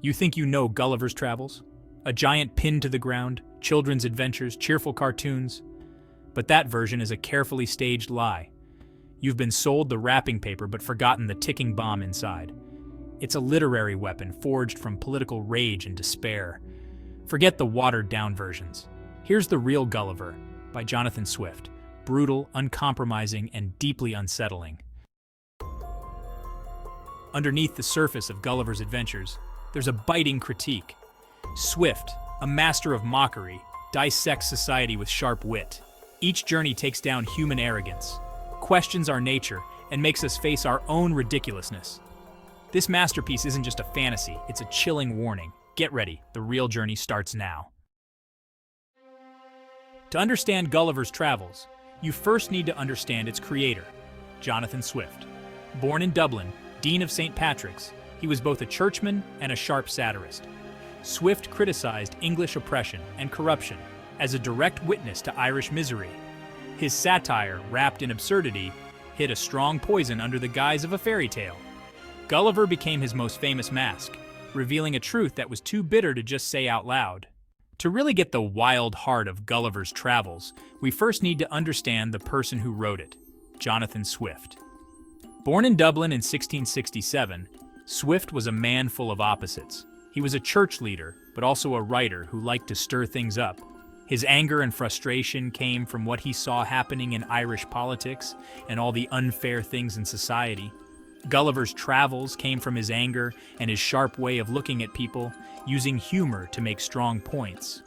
You think you know Gulliver's Travels? A giant pin to the ground, children's adventures, cheerful cartoons. But that version is a carefully staged lie. You've been sold the wrapping paper but forgotten the ticking bomb inside. It's a literary weapon forged from political rage and despair. Forget the watered-down versions. Here's the real Gulliver, by Jonathan Swift. Brutal, uncompromising, and deeply unsettling. Underneath the surface of Gulliver's adventures, there's a biting critique. Swift, a master of mockery, dissects society with sharp wit. Each journey takes down human arrogance, questions our nature, and makes us face our own ridiculousness. This masterpiece isn't just a fantasy, it's a chilling warning. Get ready, the real journey starts now. To understand Gulliver's Travels, you first need to understand its creator, Jonathan Swift. Born in Dublin, Dean of St. Patrick's, he was both a churchman and a sharp satirist. Swift criticized English oppression and corruption as a direct witness to Irish misery. His satire, wrapped in absurdity, hid a strong poison under the guise of a fairy tale. Gulliver became his most famous mask, revealing a truth that was too bitter to just say out loud. To really get the wild heart of Gulliver's Travels, we first need to understand the person who wrote it, Jonathan Swift. Born in Dublin in 1667, Swift was a man full of opposites. He was a church leader, but also a writer who liked to stir things up. His anger and frustration came from what he saw happening in Irish politics and all the unfair things in society. Gulliver's Travels came from his anger and his sharp way of looking at people, using humor to make strong points.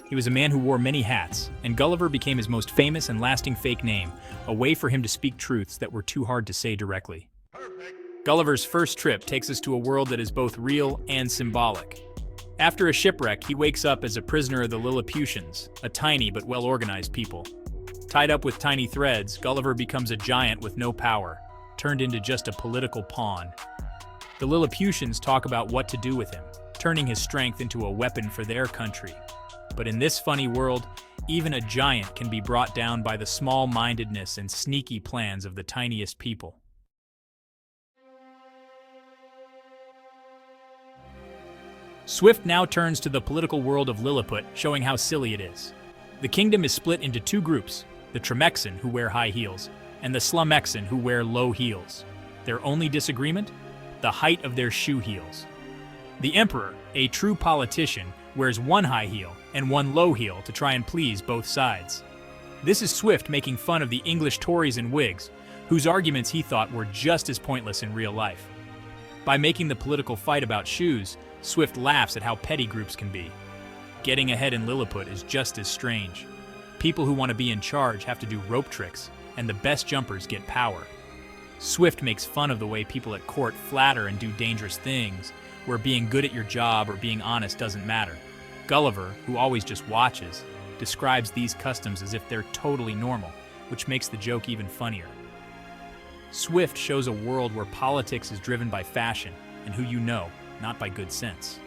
He was a man who wore many hats, and Gulliver became his most famous and lasting fake name, a way for him to speak truths that were too hard to say directly. Gulliver's first trip takes us to a world that is both real and symbolic. After a shipwreck, he wakes up as a prisoner of the Lilliputians, a tiny but well-organized people. Tied up with tiny threads, Gulliver becomes a giant with no power, turned into just a political pawn. The Lilliputians talk about what to do with him, turning his strength into a weapon for their country. But in this funny world, even a giant can be brought down by the small-mindedness and sneaky plans of the tiniest people. Swift now turns to the political world of Lilliput, showing how silly it is. The kingdom is split into two groups, the Tremexan, who wear high heels, and the Slumexan, who wear low heels. Their only disagreement? The height of their shoe heels. The emperor, a true politician, wears one high heel and one low heel to try and please both sides. This is Swift making fun of the English Tories and Whigs, whose arguments he thought were just as pointless in real life. By making the political fight about shoes, Swift laughs at how petty groups can be. Getting ahead in Lilliput is just as strange. People who want to be in charge have to do rope tricks, and the best jumpers get power. Swift makes fun of the way people at court flatter and do dangerous things, where being good at your job or being honest doesn't matter. Gulliver, who always just watches, describes these customs as if they're totally normal, which makes the joke even funnier. Swift shows a world where politics is driven by fashion and who you know, not by good sense.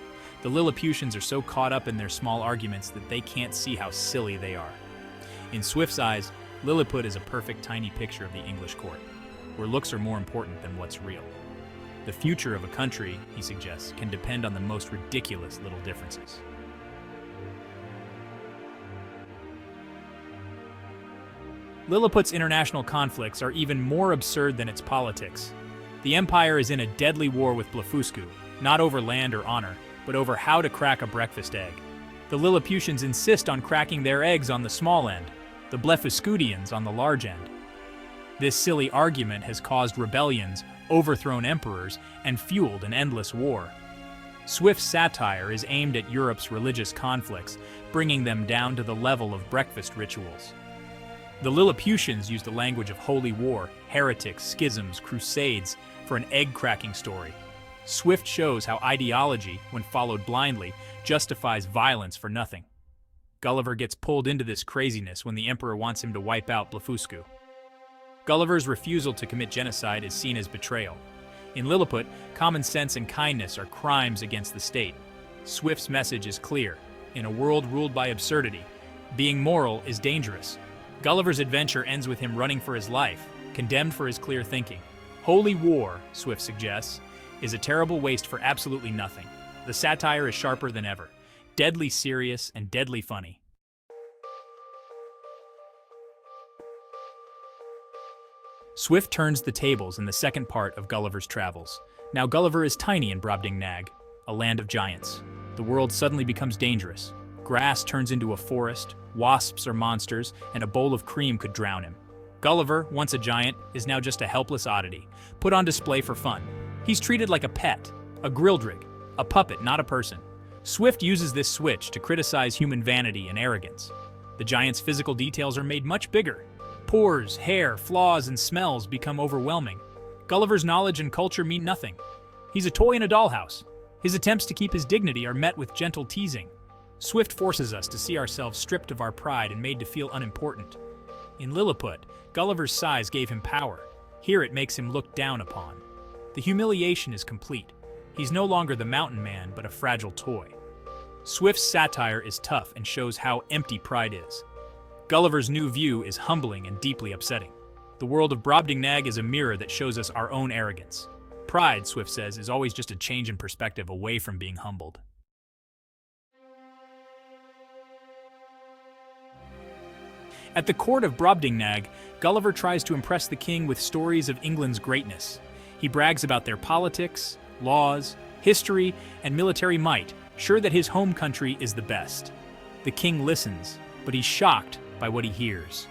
The Lilliputians are so caught up in their small arguments that they can't see how silly they are. In Swift's eyes, Lilliput is a perfect tiny picture of the English court, where looks are more important than what's real. The future of a country, he suggests, can depend on the most ridiculous little differences. Lilliput's international conflicts are even more absurd than its politics. The empire is in a deadly war with Blefuscu, not over land or honor, but over how to crack a breakfast egg. The Lilliputians insist on cracking their eggs on the small end, the Blefuscudians on the large end. This silly argument has caused rebellions, overthrown emperors, and fueled an endless war. Swift's satire is aimed at Europe's religious conflicts, bringing them down to the level of breakfast rituals. The Lilliputians used the language of holy war, heretics, schisms, crusades, for an egg-cracking story. Swift shows how ideology, when followed blindly, justifies violence for nothing. Gulliver gets pulled into this craziness when the emperor wants him to wipe out Blefuscu. Gulliver's refusal to commit genocide is seen as betrayal. In Lilliput, common sense and kindness are crimes against the state. Swift's message is clear. In a world ruled by absurdity, being moral is dangerous. Gulliver's adventure ends with him running for his life, condemned for his clear thinking. Holy war, Swift suggests, is a terrible waste for absolutely nothing. The satire is sharper than ever, deadly serious and deadly funny. Swift turns the tables in the second part of Gulliver's travels. Now Gulliver is tiny in Brobdingnag, a land of giants. The world suddenly becomes dangerous. Grass turns into a forest, wasps are monsters, and a bowl of cream could drown him. Gulliver, once a giant, is now just a helpless oddity, put on display for fun. He's treated like a pet, a grildrig, a puppet, not a person. Swift uses this switch to criticize human vanity and arrogance. The giant's physical details are made much bigger. Pores, hair, flaws, and smells become overwhelming. Gulliver's knowledge and culture mean nothing. He's a toy in a dollhouse. His attempts to keep his dignity are met with gentle teasing. Swift forces us to see ourselves stripped of our pride and made to feel unimportant. In Lilliput, Gulliver's size gave him power. Here it makes him looked down upon. The humiliation is complete. He's no longer the mountain man, but a fragile toy. Swift's satire is tough and shows how empty pride is. Gulliver's new view is humbling and deeply upsetting. The world of Brobdingnag is a mirror that shows us our own arrogance. Pride, Swift says, is always just a change in perspective away from being humbled. At the court of Brobdingnag, Gulliver tries to impress the king with stories of England's greatness. He brags about their politics, laws, history, and military might, sure that his home country is the best. The king listens, but he's shocked by what he hears.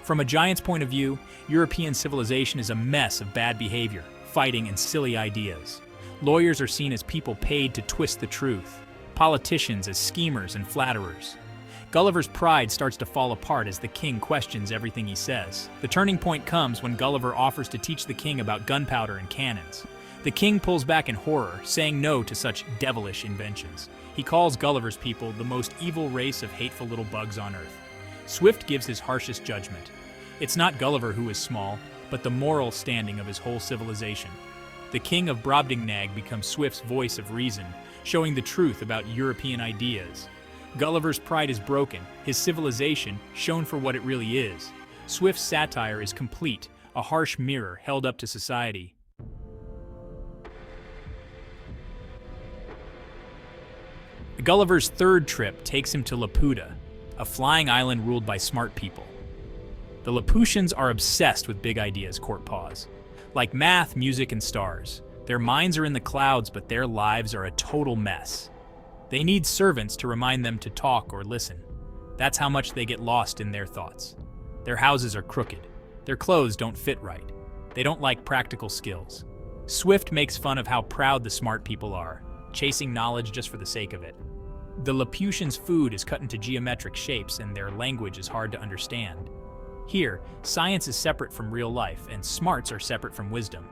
From a giant's point of view, European civilization is a mess of bad behavior, fighting, and silly ideas. Lawyers are seen as people paid to twist the truth, politicians as schemers and flatterers. Gulliver's pride starts to fall apart as the king questions everything he says. The turning point comes when Gulliver offers to teach the king about gunpowder and cannons. The king pulls back in horror, saying no to such devilish inventions. He calls Gulliver's people the most evil race of hateful little bugs on earth. Swift gives his harshest judgment. It's not Gulliver who is small, but the moral standing of his whole civilization. The king of Brobdingnag becomes Swift's voice of reason, showing the truth about European ideas. Gulliver's pride is broken, his civilization shown for what it really is. Swift's satire is complete, a harsh mirror held up to society. Gulliver's third trip takes him to Laputa, a flying island ruled by smart people. The Laputians are obsessed with big ideas, court paws. Like math, music, and stars. Their minds are in the clouds, but their lives are a total mess. They need servants to remind them to talk or listen. That's how much they get lost in their thoughts. Their houses are crooked. Their clothes don't fit right. They don't like practical skills. Swift makes fun of how proud the smart people are, chasing knowledge just for the sake of it. The Laputians' food is cut into geometric shapes and their language is hard to understand. Here, science is separate from real life and smarts are separate from wisdom.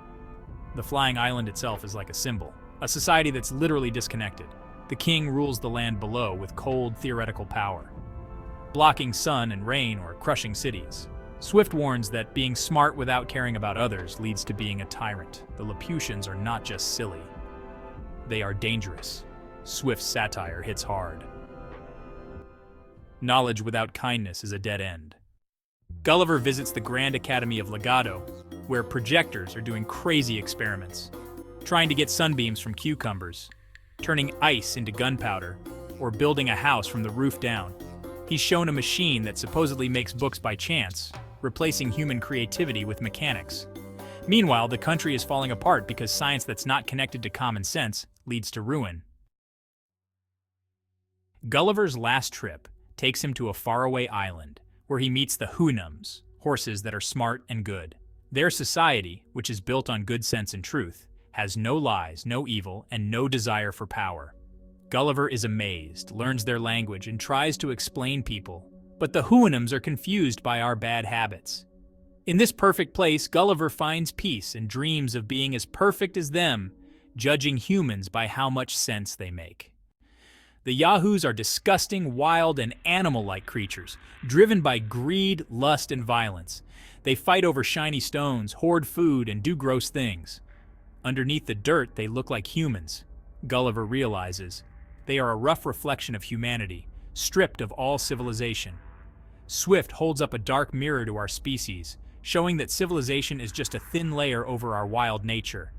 The flying island itself is like a symbol, a society that's literally disconnected. The king rules the land below with cold, theoretical power, blocking sun and rain or crushing cities. Swift warns that being smart without caring about others leads to being a tyrant. The Laputians are not just silly, they are dangerous. Swift's satire hits hard. Knowledge without kindness is a dead end. Gulliver visits the Grand Academy of Legado, where projectors are doing crazy experiments, trying to get sunbeams from cucumbers, turning ice into gunpowder, or building a house from the roof down. He's shown a machine that supposedly makes books by chance, replacing human creativity with mechanics. Meanwhile, the country is falling apart because science that's not connected to common sense leads to ruin. Gulliver's last trip takes him to a faraway island, where he meets the Houyhnhnms, horses that are smart and good. Their society, which is built on good sense and truth, has no lies, no evil, and no desire for power. Gulliver is amazed, learns their language, and tries to explain people. But the Houyhnhnms are confused by our bad habits. In this perfect place, Gulliver finds peace and dreams of being as perfect as them, judging humans by how much sense they make. The Yahoos are disgusting, wild, and animal-like creatures, driven by greed, lust, and violence. They fight over shiny stones, hoard food, and do gross things. Underneath the dirt, they look like humans. Gulliver realizes they are a rough reflection of humanity, stripped of all civilization. Swift holds up a dark mirror to our species, showing that civilization is just a thin layer over our wild nature.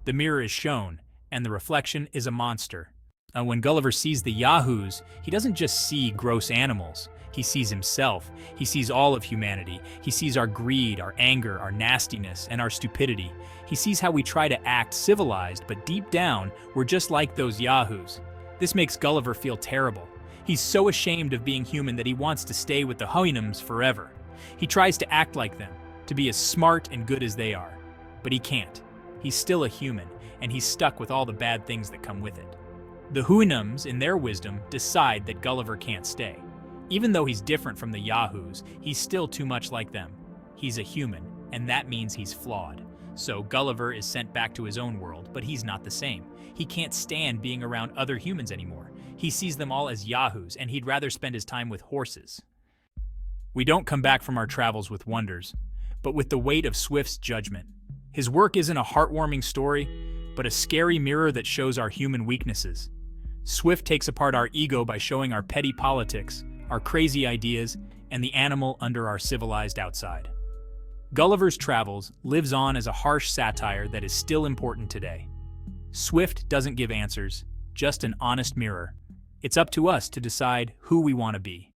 The mirror is shown, and the reflection is a monster. When Gulliver sees the Yahoos, he doesn't just see gross animals. He sees himself. He sees all of humanity. He sees our greed, our anger, our nastiness, and our stupidity. He sees how we try to act civilized, but deep down, we're just like those Yahoos. This makes Gulliver feel terrible. He's so ashamed of being human that he wants to stay with the Houyhnhnms forever. He tries to act like them, to be as smart and good as they are. But he can't. He's still a human, and he's stuck with all the bad things that come with it. The Houyhnhnms, in their wisdom, decide that Gulliver can't stay. Even though he's different from the Yahoos, he's still too much like them. He's a human, and that means he's flawed. So Gulliver is sent back to his own world, but he's not the same. He can't stand being around other humans anymore. He sees them all as Yahoos, and he'd rather spend his time with horses. We don't come back from our travels with wonders, but with the weight of Swift's judgment. His work isn't a heartwarming story, but a scary mirror that shows our human weaknesses. Swift takes apart our ego by showing our petty politics, our crazy ideas, and the animal under our civilized outside. Gulliver's Travels lives on as a harsh satire that is still important today. Swift doesn't give answers, just an honest mirror. It's up to us to decide who we want to be.